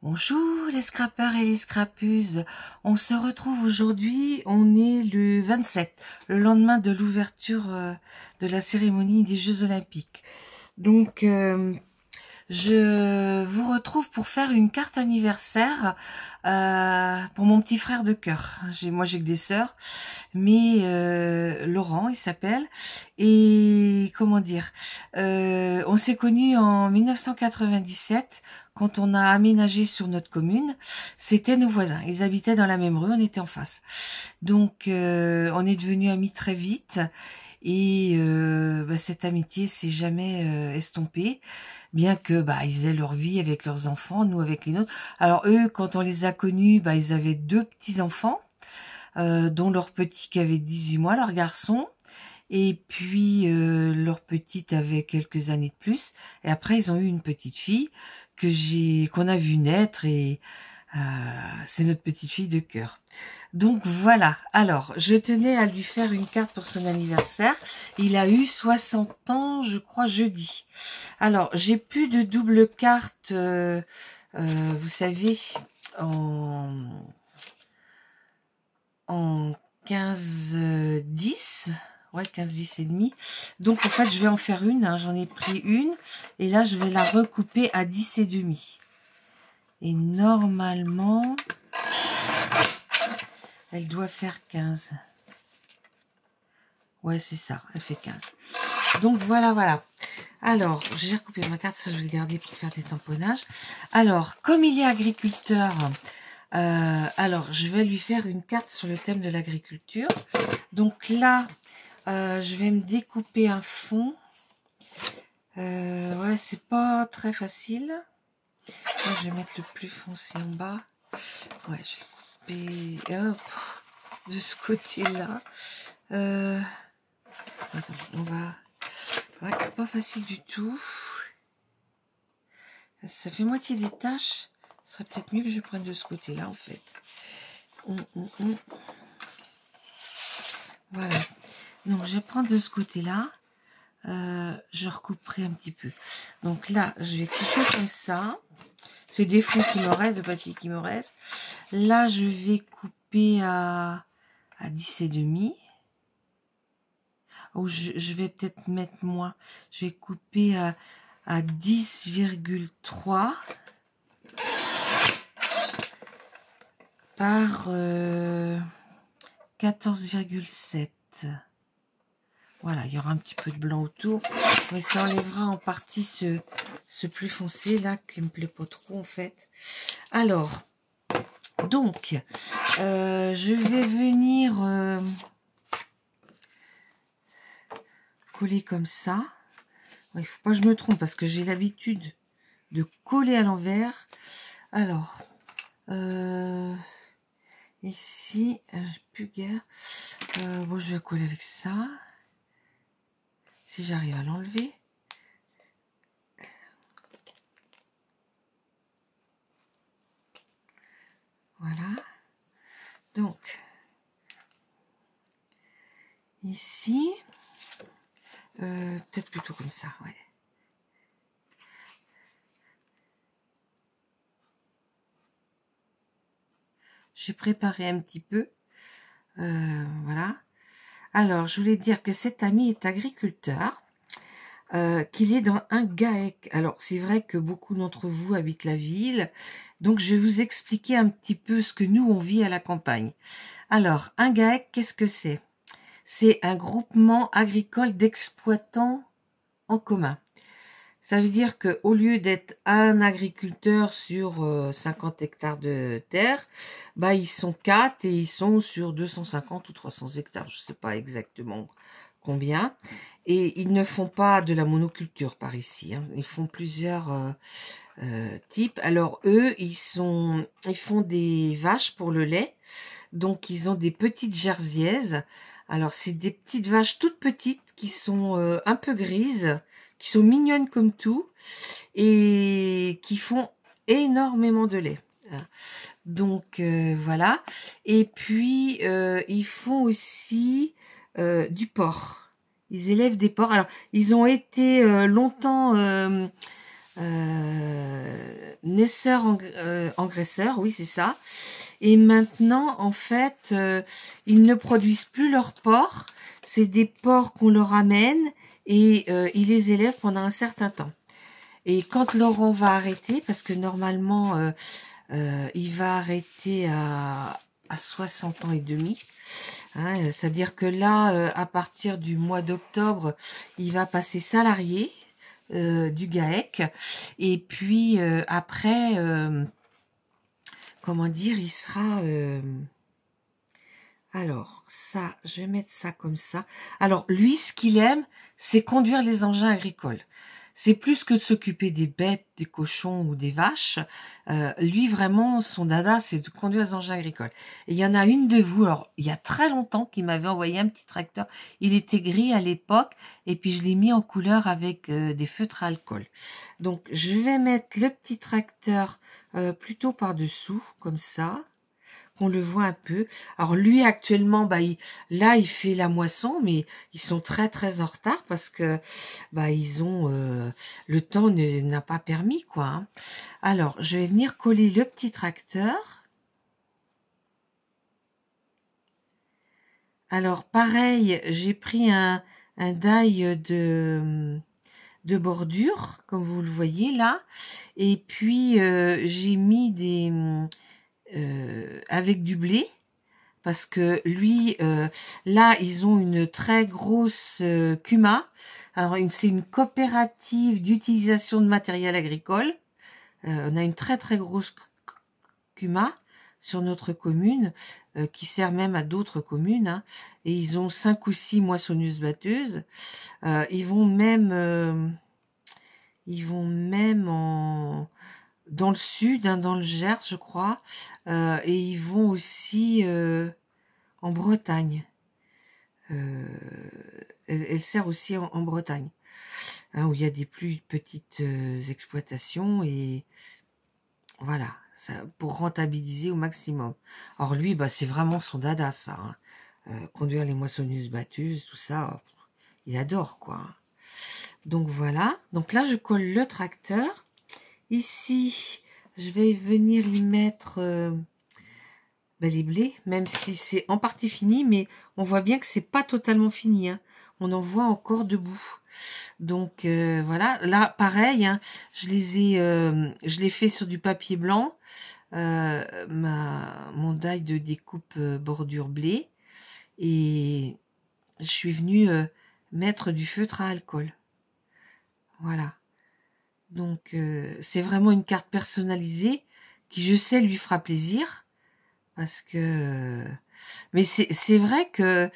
Bonjour les scrappeurs et les scrappeuses, on se retrouve aujourd'hui, on est le 27, le lendemain de l'ouverture de la cérémonie des Jeux Olympiques. Donc je vous retrouve pour faire une carte anniversaire pour mon petit frère de cœur. Moi j'ai que des sœurs, mais Laurent il s'appelle, et comment dire, on s'est connus en 1997 quand on a aménagé sur notre commune. C'était nos voisins, ils habitaient dans la même rue, on était en face. Donc on est devenus amis très vite. Et cette amitié s'est jamais estompée, bien que ils aient leur vie avec leurs enfants, nous avec les nôtres. Alors eux, quand on les a connus, ils avaient 2 petits-enfants, dont leur petit qui avait 18 mois, leur garçon, et puis leur petite avait quelques années de plus. Et après, ils ont eu une petite fille qu'on a vue naître, et c'est notre petite fille de cœur. Donc voilà, alors je tenais à lui faire une carte pour son anniversaire. Il a eu 60 ans, je crois, jeudi. Alors, j'ai plus de double carte, vous savez, en 15-10. Ouais, 15-10 et demi. Donc en fait, je vais en faire une, hein. J'en ai pris une. Et là, je vais la recouper à 10 et demi. Et normalement, elle doit faire 15. Ouais, c'est ça, elle fait 15. Donc voilà. Alors, j'ai recoupé ma carte, ça je vais le garder pour faire des tamponnages. Alors, comme il est agriculteur, alors je vais lui faire une carte sur le thème de l'agriculture. Donc là, je vais me découper un fond. Ouais, c'est pas très facile. Moi, je vais mettre le plus foncé en bas. Ouais, je vais couper, hop, de ce côté-là. Attends, on va... Ouais, pas facile du tout. Ça fait moitié des taches. Ce serait peut-être mieux que je prenne de ce côté-là, en fait. Voilà. Donc, je vais prendre de ce côté-là. Je recouperai un petit peu. Donc là, je vais couper comme ça. C'est des fonds qui me restent, de papier qui me reste. Là, je vais couper à 10 et demi. Oh, je vais peut-être mettre moins. Je vais couper à 10,3 par 14,7. Voilà, il y aura un petit peu de blanc autour, mais ça enlèvera en partie ce plus foncé là qui me plaît pas trop en fait. Alors, donc, je vais venir coller comme ça. Il ne faut pas que je me trompe parce que j'ai l'habitude de coller à l'envers. Alors, ici, j'ai plus guère. Bon, je vais coller avec ça. Si j'arrive à l'enlever. Voilà. Donc, ici, peut-être plutôt comme ça, ouais. J'ai préparé un petit peu. Voilà. Alors, je voulais dire que cet ami est agriculteur, qu'il est dans un GAEC. Alors, c'est vrai que beaucoup d'entre vous habitent la ville, donc je vais vous expliquer un petit peu ce que nous, on vit à la campagne. Alors, un GAEC, qu'est-ce que c'est? C'est un groupement agricole d'exploitants en commun. Ça veut dire que au lieu d'être un agriculteur sur 50 hectares de terre, ils sont 4 et ils sont sur 250 ou 300 hectares, je sais pas exactement combien. Et ils ne font pas de la monoculture par ici, hein. Ils font plusieurs types. Alors eux, ils font des vaches pour le lait. Donc ils ont des petites jersiaises. Alors c'est des petites vaches toutes petites qui sont un peu grises, qui sont mignonnes comme tout et qui font énormément de lait. Donc voilà. Et puis ils font aussi du porc. Ils élèvent des porcs. Alors ils ont été longtemps naisseur engraisseur, oui c'est ça. Et maintenant, en fait, ils ne produisent plus leurs porcs. C'est des porcs qu'on leur amène et ils les élèvent pendant un certain temps. Et quand Laurent va arrêter, parce que normalement, il va arrêter à 60 ans et demi, hein, c'est-à-dire que là, à partir du mois d'octobre, il va passer salarié du GAEC. Et puis après, comment dire, il sera... alors, ça, je vais mettre ça comme ça. Alors, lui, ce qu'il aime, c'est conduire les engins agricoles. C'est plus que de s'occuper des bêtes, des cochons ou des vaches. Lui, vraiment, son dada, c'est de conduire les engins agricoles. Et il y en a une de vous, alors, il y a très longtemps, qui m'avait envoyé un petit tracteur. Il était gris à l'époque, et puis je l'ai mis en couleur avec des feutres à alcool. Donc, je vais mettre le petit tracteur plutôt par-dessous, comme ça. On le voit un peu. Alors lui actuellement, là il fait la moisson, mais ils sont très très en retard parce que ils ont le temps n'a pas permis quoi. Hein. Alors je vais venir coller le petit tracteur. Alors pareil, j'ai pris un die de bordure comme vous le voyez là, et puis j'ai mis des avec du blé. Parce que lui, là, ils ont une très grosse CUMA. Alors, c'est une coopérative d'utilisation de matériel agricole. On a une très très grosse CUMA sur notre commune, qui sert même à d'autres communes. Hein, et ils ont 5 ou 6 moissonneuses-batteuses. Ils vont même dans le sud, hein, dans le Gers, je crois, et ils vont aussi en Bretagne. Elle sert aussi en Bretagne, hein, où il y a des plus petites exploitations, et voilà, ça, pour rentabiliser au maximum. Alors lui, c'est vraiment son dada, ça. Hein. Conduire les moissonneuses-batteuses, tout ça, il adore, quoi. Donc voilà, donc là, je colle le tracteur. Ici, je vais venir y mettre les blés, même si c'est en partie fini, mais on voit bien que c'est pas totalement fini. Hein. On en voit encore debout. Donc voilà, là pareil, hein, je l'ai fait sur du papier blanc, mon die de découpe bordure blé, et je suis venue mettre du feutre à alcool. Voilà. Donc c'est vraiment une carte personnalisée qui, je sais, lui fera plaisir, parce que mais c'est vrai que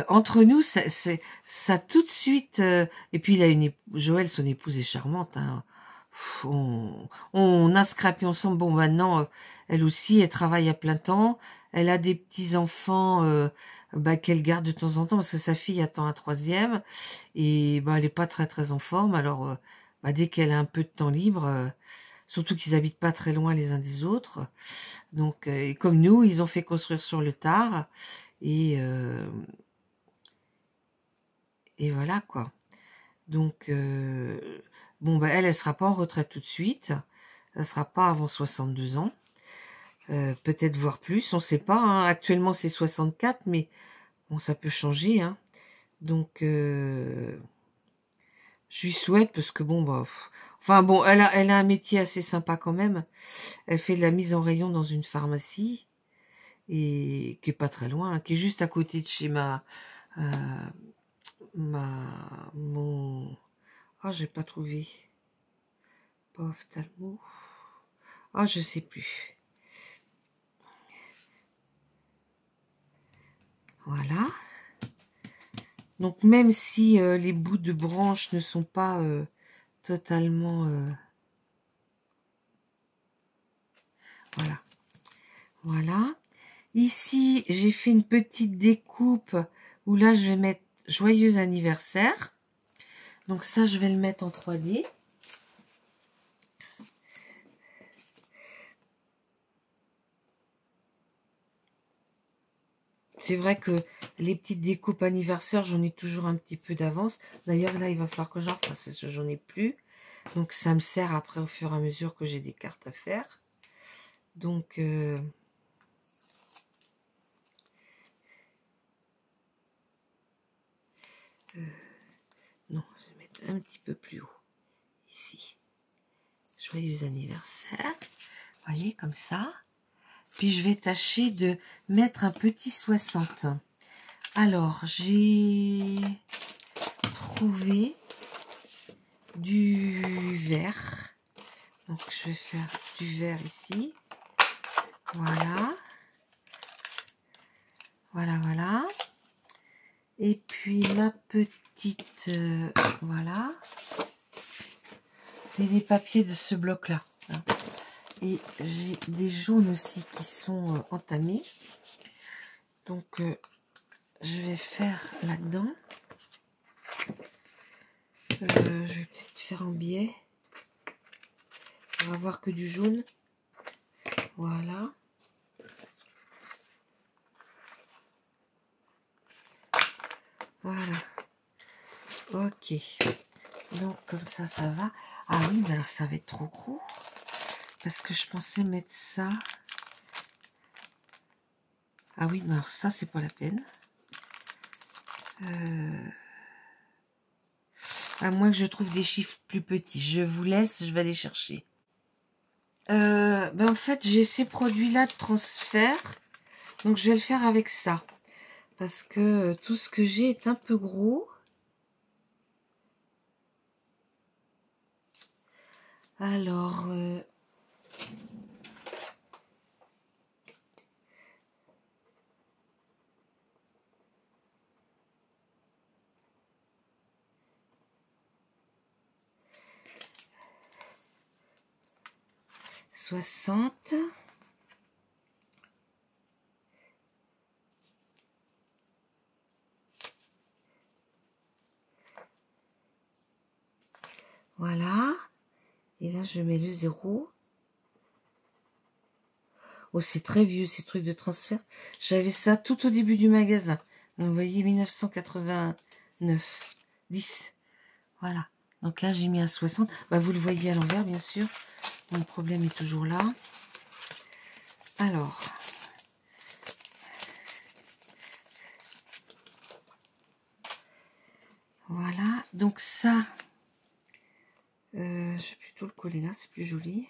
entre nous ça tout de suite et puis il a Joël, son épouse, est charmante, hein. On a scrappé ensemble. Bon, maintenant elle aussi, elle travaille à plein temps, elle a des petits enfants qu'elle garde de temps en temps, parce que sa fille attend un troisième, et elle est pas très très en forme. Alors dès qu'elle a un peu de temps libre, surtout qu'ils habitent pas très loin les uns des autres. Donc, comme nous, ils ont fait construire sur le tard. Et voilà, quoi. Donc, elle sera pas en retraite tout de suite. Elle sera pas avant 62 ans. Peut-être voire plus, on sait pas. Hein. Actuellement, c'est 64, mais bon, ça peut changer. Hein. Donc, je lui souhaite, parce que elle a un métier assez sympa quand même. Elle fait de la mise en rayon dans une pharmacie, et qui est pas très loin, hein, qui est juste à côté de chez j'ai pas trouvé. Ophtalmo. Je sais plus. Voilà. Donc même si les bouts de branches ne sont pas totalement... voilà. Voilà. Ici, j'ai fait une petite découpe où là, je vais mettre joyeux anniversaire. Donc ça, je vais le mettre en 3D. C'est vrai que les petites découpes anniversaires, j'en ai toujours un petit peu d'avance. D'ailleurs, là, il va falloir que j'en refasse, parce que j'en ai plus. Donc ça me sert après au fur et à mesure que j'ai des cartes à faire. Donc non, je vais mettre un petit peu plus haut ici. Joyeux anniversaire. Vous voyez, comme ça. Puis je vais tâcher de mettre un petit 60. Alors, j'ai trouvé du vert. Donc, je vais faire du vert ici. Voilà. Voilà, voilà. Et puis, ma petite... voilà. C'est les papiers de ce bloc-là. Hein. Et j'ai des jaunes aussi qui sont entamés. Donc, je vais faire là-dedans. Je vais peut-être faire en biais. On va voir que du jaune. Voilà. Voilà. Ok. Donc, comme ça, ça va. Ah oui, mais alors ça va être trop gros. Parce que je pensais mettre ça. Ah oui, non, alors ça, c'est pas la peine. À moins que je trouve des chiffres plus petits. Je vous laisse, je vais aller chercher. Ben en fait, j'ai ces produits-là de transfert. Donc, je vais le faire avec ça. Parce que tout ce que j'ai est un peu gros. Alors... $60. Voilà. Et là, je mets le 0. Oh, c'est très vieux, ces trucs de transfert. J'avais ça tout au début du magasin. Donc, vous voyez, 1989. 10. Voilà. Donc là, j'ai mis un 60. Bah, vous le voyez à l'envers, bien sûr. Mon problème est toujours là. Alors. Voilà. Donc ça, je vais plutôt le coller là, c'est plus joli.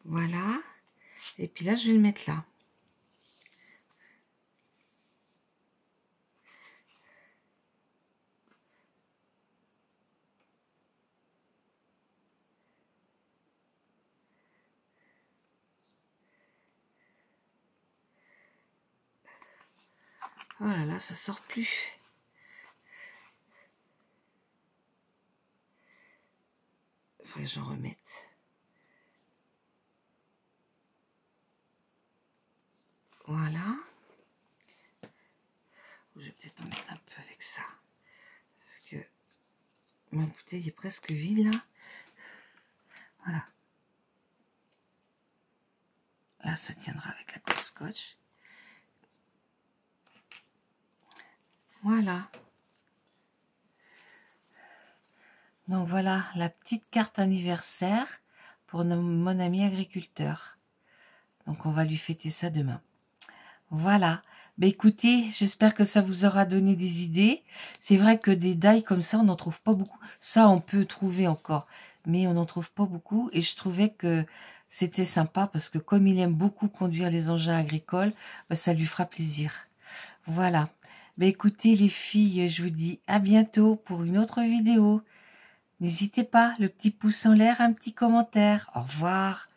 Voilà. Et puis là, je vais le mettre là. Oh là là, ça sort plus. Faudrait que j'en remette. Voilà. Je vais peut-être en mettre un peu avec ça. Parce que ma bouteille est presque vide là. Voilà. Là, ça tiendra avec la colle scotch. Voilà. Donc voilà la petite carte anniversaire pour mon ami agriculteur. Donc on va lui fêter ça demain. Voilà. Ben écoutez, j'espère que ça vous aura donné des idées. C'est vrai que des die comme ça, on n'en trouve pas beaucoup. Ça, on peut trouver encore, mais on n'en trouve pas beaucoup. Et je trouvais que c'était sympa parce que comme il aime beaucoup conduire les engins agricoles, ben ça lui fera plaisir. Voilà. Ben écoutez les filles, je vous dis à bientôt pour une autre vidéo. N'hésitez pas, le petit pouce en l'air, un petit commentaire. Au revoir.